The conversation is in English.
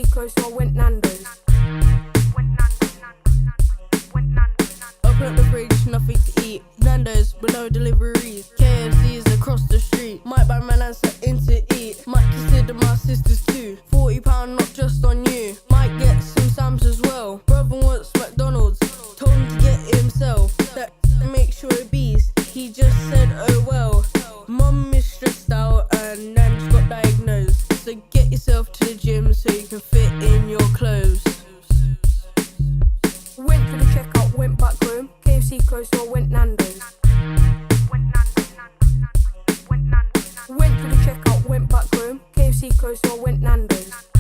KFC closed, so I went Nando's. Open up the fridge, nothing to eat. Nando's, but no deliveries. KFC is across the street. Might buy my nan something to eat. Might consider my sisters too. £40 not just on you. Might get some Sam's as well. Brother wants McDonald's. Told him to get it himself. That make sure it beats. He just said, oh well. Mum is stressed out and Nan's got diagnosed. So get yourself to the gym so you can fit in your clothes. Went to the checkout, went back home. KFC closed, so I went Nando's. Went to the checkout, went back home. KFC closed, so I went Nando's.